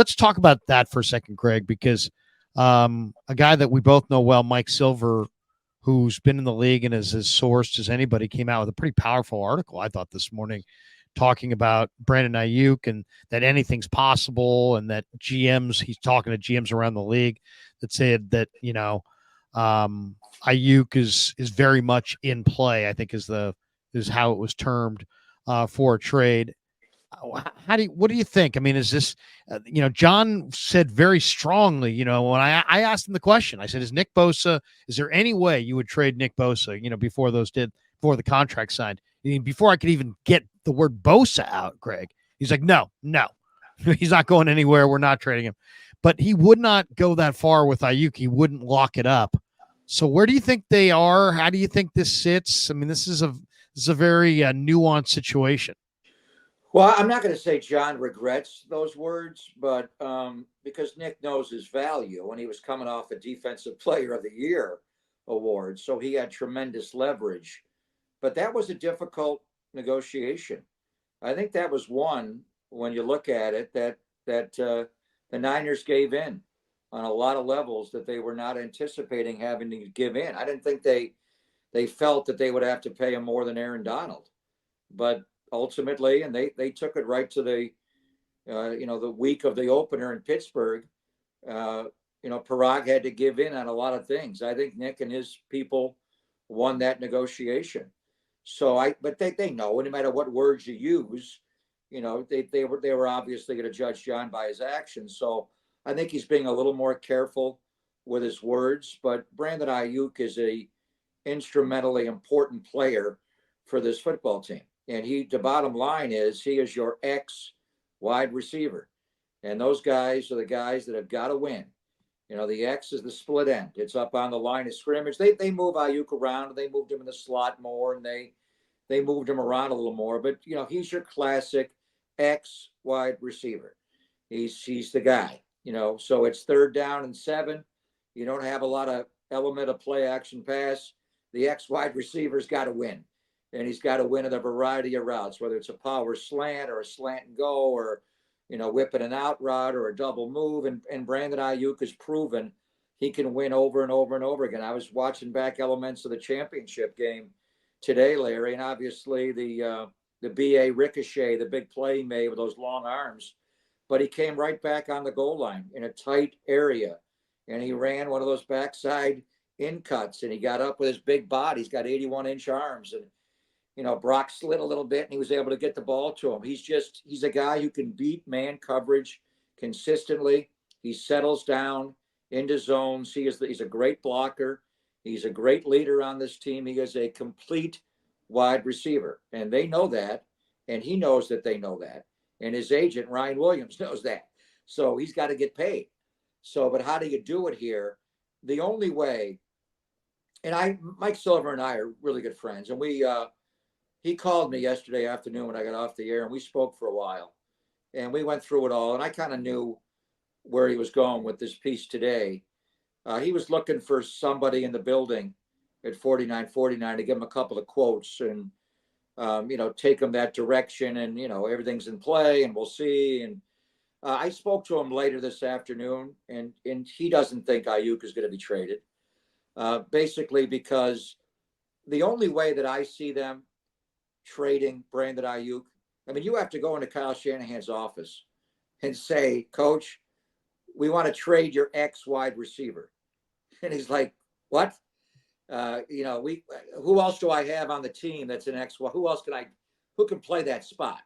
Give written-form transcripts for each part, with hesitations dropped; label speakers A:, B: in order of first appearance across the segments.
A: let's talk about that for a second, Greg, because a guy that we both know well, Mike Silver, who's been in the league and is as sourced as anybody, came out with a pretty powerful article, I thought, this morning, talking about Brandon Aiyuk and that anything's possible, and that he's talking to GMs around the league that said that, Aiyuk is very much in play, I think is how it was termed, for a trade. What do you think? I mean, is this, John said very strongly, when I asked him the question, I said, is there any way you would trade Nick Bosa, before the contract signed? I mean, before I could even get the word Bosa out, Greg, he's like, no, he's not going anywhere. We're not trading him. But he would not go that far with Aiyuk. He wouldn't lock it up. So where do you think they are? How do you think this sits? I mean, this is a very nuanced situation.
B: Well, I'm not going to say John regrets those words, but because Nick knows his value, and he was coming off a Defensive Player of the Year award, so he had tremendous leverage. But that was a difficult negotiation. I think that was one, when you look at it, that the Niners gave in on a lot of levels that they were not anticipating having to give in. I didn't think they felt that they would have to pay him more than Aaron Donald, but ultimately, and they took it right to the week of the opener in Pittsburgh. Parag had to give in on a lot of things. I think Nick and his people won that negotiation. But they know, no matter what words you use, they were obviously going to judge John by his actions. So I think he's being a little more careful with his words. But Brandon Aiyuk is a instrumentally important player for this football team. And the bottom line is, he is your ex wide receiver. And those guys are the guys that have got to win. The X is the split end. It's up on the line of scrimmage. They move Aiyuk around, and they moved him in the slot more, and they moved him around a little more. But he's your classic X wide receiver. He's the guy. So it's 3rd down and 7. You don't have a lot of element of play action pass. The X wide receiver's got to win. And he's got to win at a variety of routes, whether it's a power slant or a slant and go, or whipping an out route or a double move. And Brandon Aiyuk has proven he can win over and over and over again. I was watching back elements of the championship game today, Larry, and obviously the BA ricochet, the big play he made with those long arms, but he came right back on the goal line in a tight area, and he ran one of those backside in cuts, and he got up with his big body. He's got 81-inch arms, and Brock slid a little bit, and he was able to get the ball to him. He's a guy who can beat man coverage consistently. He settles down into zones. He's a great blocker. He's a great leader on this team. He is a complete wide receiver, and they know that, and he knows that they know that, and his agent, Ryan Williams, knows that. So he's got to get paid. But how do you do it here? The only way, and Mike Silver and I are really good friends, and he called me yesterday afternoon when I got off the air, and we spoke for a while, and we went through it all, and I kind of knew where he was going with this piece today. He was looking for somebody in the building at 49-49 to give him a couple of quotes and, take him that direction, and, everything's in play and we'll see. And I spoke to him later this afternoon, and he doesn't think Aiyuk is going to be traded, basically because the only way that I see them trading Brandon Aiyuk, I mean, you have to go into Kyle Shanahan's office and say, Coach, we want to trade your ex wide receiver. And he's like, what? Who else do I have on the team that's an ex? Who can play that spot?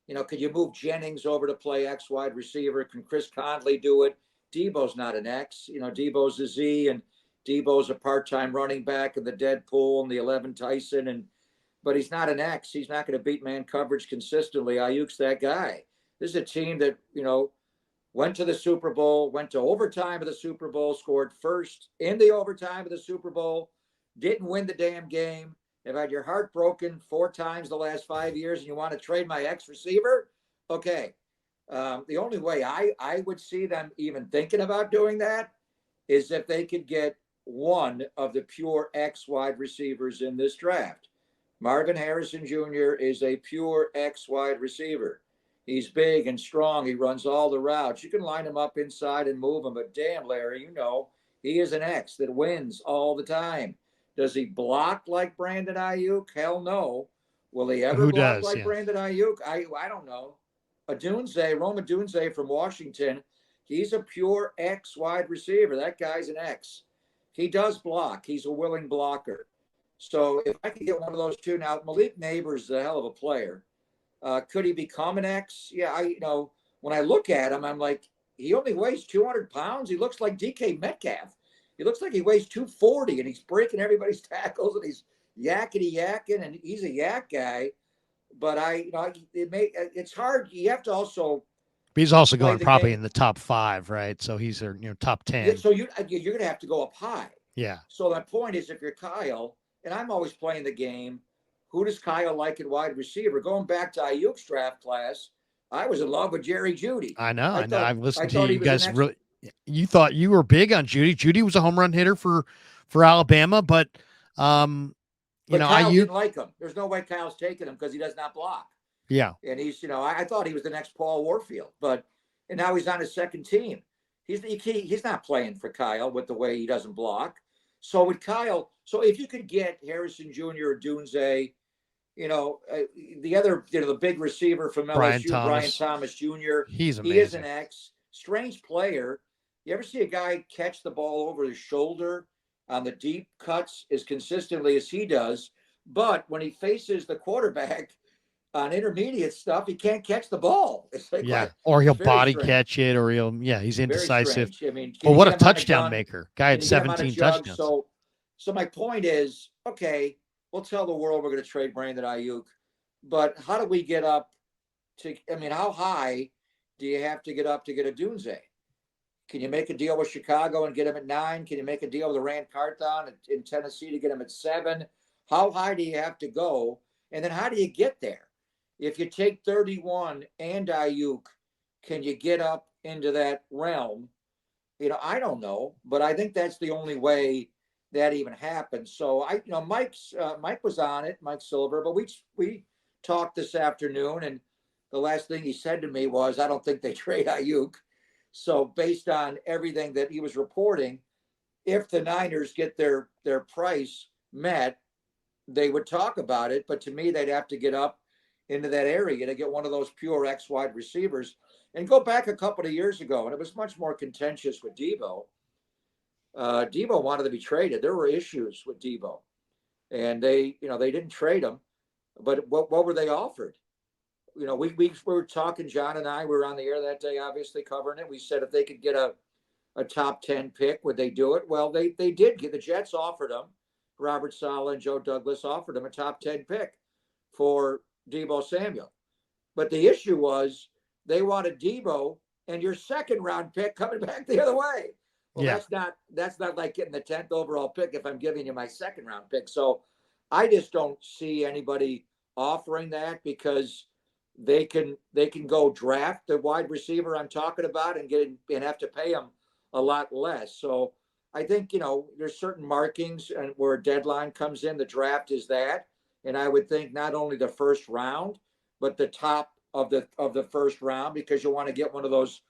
B: Could you move Jennings over to play X wide receiver? Can Chris Conley do it? Debo's not an X. Debo's a Z, and Debo's a part-time running back in the Deadpool and the 11 Tyson, but he's not an X. He's not going to beat man coverage consistently. Ayuk's that guy. This is a team that, went to the Super Bowl, went to overtime of the Super Bowl, scored first in the overtime of the Super Bowl, didn't win the damn game. Have had your heart broken 4 times the last 5 years, and you want to trade my ex receiver? Okay. The only way I would see them even thinking about doing that is if they could get one of the pure X wide receivers in this draft. Marvin Harrison Jr. is a pure X wide receiver. He's big and strong. He runs all the routes. You can line him up inside and move him, but damn, Larry, he is an X that wins all the time. Does he block like Brandon Aiyuk? Hell no. Will he ever
A: Who
B: block
A: does?
B: like
A: Yeah.
B: Brandon Aiyuk? I don't know. Roma Dunze from Washington, he's a pure X wide receiver. That guy's an X. He does block. He's a willing blocker. So if I could get one of those two now, Malik Neighbors is a hell of a player. Could he become an X? Yeah, when I look at him, I'm like, he only weighs 200 pounds. He looks like DK Metcalf. He looks like he weighs 240, and he's breaking everybody's tackles, and he's yakking, and he's a yak guy. But it's hard. You have to also
A: But he's also
B: play
A: going
B: the
A: probably
B: game.
A: in the top 5, right? So he's their top
B: Yeah,
A: 10.
B: so you're gonna have to go up high.
A: Yeah.
B: So my point is, if you're Kyle, and I'm always playing the game, who does Kyle like at wide receiver? Going back to Ayuk's draft class, I was in love with Jerry Jeudy.
A: I know. I've
B: I
A: listened to you.
B: thought he
A: You
B: was the
A: guys
B: next.
A: really. You thought you were big on Judy. Judy was a home run hitter for Alabama, but
B: But Kyle
A: IU.
B: didn't like him. There's no way Kyle's taking him because he does not block.
A: Yeah.
B: And he's, I thought he was the next Paul Warfield, and now he's on his second team. He's not playing for Kyle with the way he doesn't block. So with Kyle, if you could get Harrison Jr. or Dunze, the other, the big receiver from LSU, Brian Thomas Jr.,
A: he's amazing.
B: He is an X. Strange player. You ever see a guy catch the ball over his shoulder on the deep cuts as consistently as he does? But when he faces the quarterback on intermediate stuff, he can't catch the ball. It's like,
A: or he'll body catch it, or he's indecisive.
B: I mean,
A: but what a touchdown maker. Guy had 17 touchdowns.
B: So my point is, okay, we'll tell the world we're going to trade Brandon Aiyuk, but how do we get up to, how high do you have to get up to get a Dunze? Can you make a deal with Chicago and get him at 9? Can you make a deal with Rand Carthon in Tennessee to get him at 7? How high do you have to go? And then how do you get there? If you take 31 and Aiyuk, can you get up into that realm? I don't know, but I think that's the only way that even happens. So Mike was on it, Mike Silver, but we talked this afternoon, and the last thing he said to me was, I don't think they trade Aiyuk. So based on everything that he was reporting, if the Niners get their price met, they would talk about it. But to me, they'd have to get up into that area to get one of those pure X wide receivers. And go back a couple of years ago, and it was much more contentious with Debo. Debo wanted to be traded. There were issues with Debo, and they didn't trade him. But what were they offered? We were talking, John and I, we were on the air that day, obviously covering it. We said if they could get a top 10 pick, would they do it? Well, they did. The Jets offered him. Robert Saleh and Joe Douglas offered him a top 10 pick for Debo Samuel. But the issue was they wanted Debo and your second round pick coming back the other way. Well, that's not like getting the 10th overall pick if I'm giving you my second round pick. So I just don't see anybody offering that, because they can go draft the wide receiver I'm talking about and have to pay him a lot less. So I think, there's certain markings and where a deadline comes in. The draft is that. And I would think not only the first round, but the top of the first round, because you want to get one of those,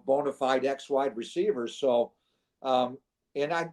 B: bona fide X wide receivers. So,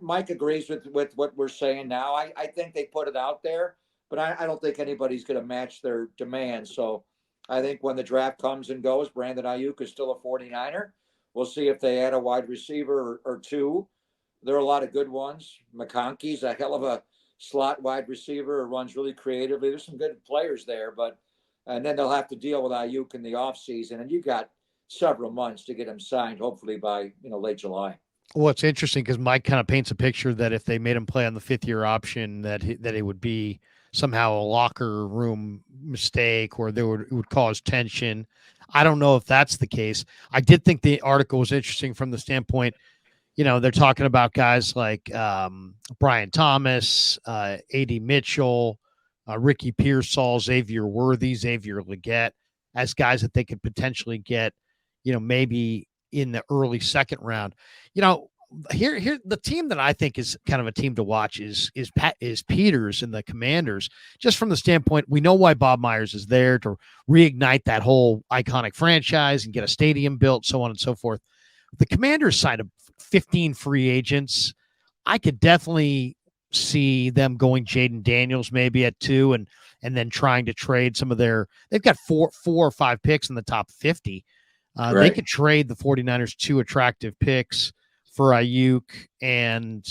B: Mike agrees with what we're saying now. I think they put it out there, but I don't think anybody's going to match their demand. So I think when the draft comes and goes, Brandon Aiyuk is still a 49er. We'll see if they add a wide receiver or two. There are a lot of good ones. McConkey's a hell of a slot wide receiver, runs really creatively. There's some good players there, and then they'll have to deal with Aiyuk in the offseason. And you got several months to get him signed, hopefully by late July.
A: Well, it's interesting because Mike kind of paints a picture that if they made him play on the 5th-year option, that it would be somehow a locker room mistake, or it would cause tension. I don't know if that's the case. I did think the article was interesting from the standpoint, they're talking about guys like Brian Thomas, A.D. Mitchell, Ricky Pearsall, Xavier Worthy, Xavier Legette, as guys that they could potentially get, maybe in the early second round. here the team that I think is kind of a team to watch is Peters and the Commanders, just from the standpoint we know why Bob Myers is there to reignite that whole iconic franchise and get a stadium built, so on and so forth. The Commanders signed 15 free agents. I could definitely see them going Jaden Daniels maybe at 2 and then trying to trade some of their. They've got four or five picks in the top 50. They could trade the 49ers 2 attractive picks for Aiyuk, and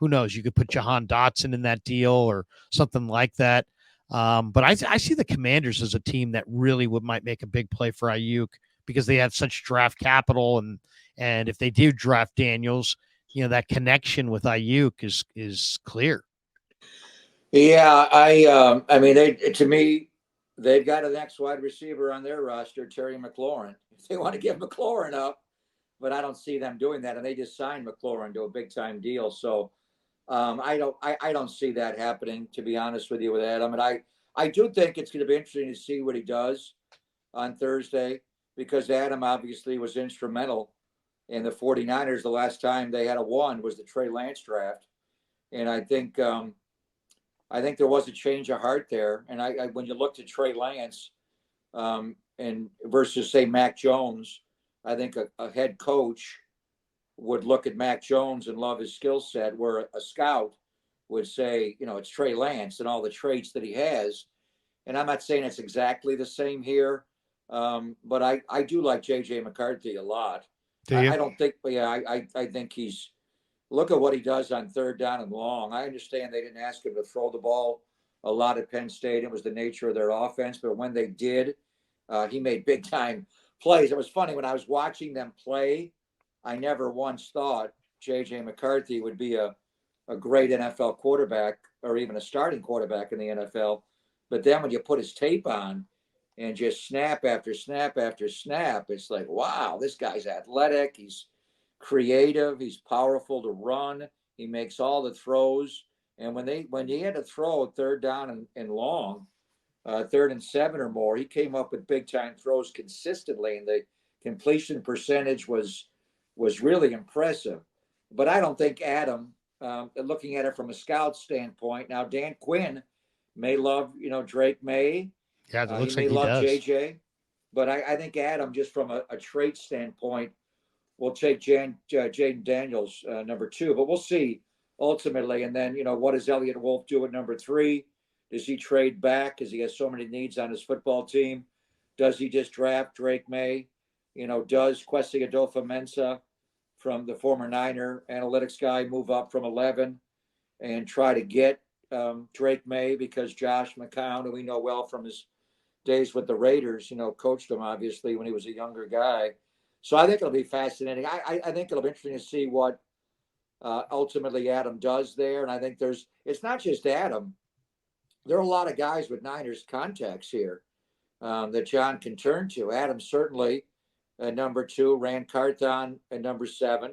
A: who knows? You could put Jahan Dotson in that deal or something like that. But I see the Commanders as a team that really might make a big play for Aiyuk because they have such draft capital, and if they do draft Daniels, that connection with Aiyuk is clear.
B: Yeah, I mean, to me, they've got an ex wide receiver on their roster, Terry McLaurin. If they want to give McLaurin up, but I don't see them doing that, and they just signed McLaurin to a big time deal. So I don't see that happening, to be honest with you, with Adam. And I do think it's going to be interesting to see what he does on Thursday, because Adam obviously was instrumental in the 49ers. The last time they had a one was the Trey Lance draft, and I think there was a change of heart there. And when you looked at Trey Lance and versus say Mac Jones, I think a head coach would look at Mac Jones and love his skill set, where a scout would say, it's Trey Lance and all the traits that he has. And I'm not saying it's exactly the same here, but I do like J.J. McCarthy a lot. I don't think, but yeah, I think he's, look at what he does on third down and long. I understand they didn't ask him to throw the ball a lot at Penn State. It was the nature of their offense, but when they did, he made big time plays. It was funny when I was watching them play. I never once thought J.J. McCarthy would be a great NFL quarterback or even a starting quarterback in the NFL. But then when you put his tape on and just snap after snap after snap, it's like, wow, this guy's athletic. He's creative. He's powerful to run. He makes all the throws. And when he had to throw third down and long, 3rd and 7 or more, he came up with big time throws consistently, and the completion percentage was really impressive. But I don't think Adam, looking at it from a scout standpoint, now Dan Quinn may love Drake May.
A: Yeah, it looks
B: he may
A: like he
B: love
A: does.
B: JJ, but I think Adam, just from a trait standpoint, will take Jaden Daniels number 2. But we'll see ultimately. And then what does Elliott Wolf do at number 3? Does he trade back because he has so many needs on his football team? Does he just draft Drake May? Does Kwesi Adolfo-Mensah, from the former Niner analytics guy, move up from 11 and try to get Drake May, because Josh McCown, who we know well from his days with the Raiders, coached him obviously when he was a younger guy. So I think it'll be fascinating. I think it'll be interesting to see what ultimately Adam does there. And I think it's not just Adam. There are a lot of guys with Niners contacts here that John can turn to. Adam certainly at number 2, Rand Carthon at number 7.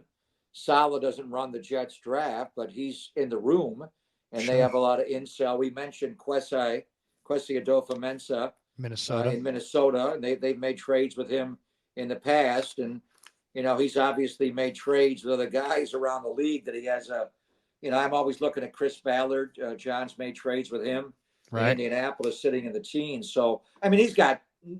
B: Saleh doesn't run the Jets draft, but he's in the room, and they have a lot of intel. We mentioned Kwesi Adolfo-Mensah in Minnesota, and they've made trades with him in the past. And, he's obviously made trades with other guys around the league that he has I'm always looking at Chris Ballard. John's made trades with him in Indianapolis, sitting in the teens. So, I mean,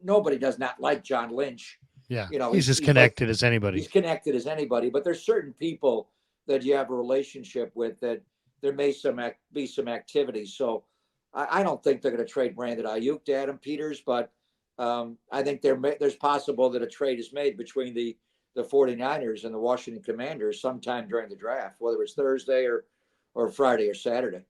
B: nobody does not like John Lynch.
A: Yeah, he's as connected as anybody.
B: He's connected as anybody, but there's certain people that you have a relationship with that there may be some activity. So I don't think they're going to trade Brandon Aiyuk to Adam Peters, but I think there's possible that a trade is made between the 49ers and the Washington Commanders sometime during the draft, whether it's Thursday or Friday or Saturday.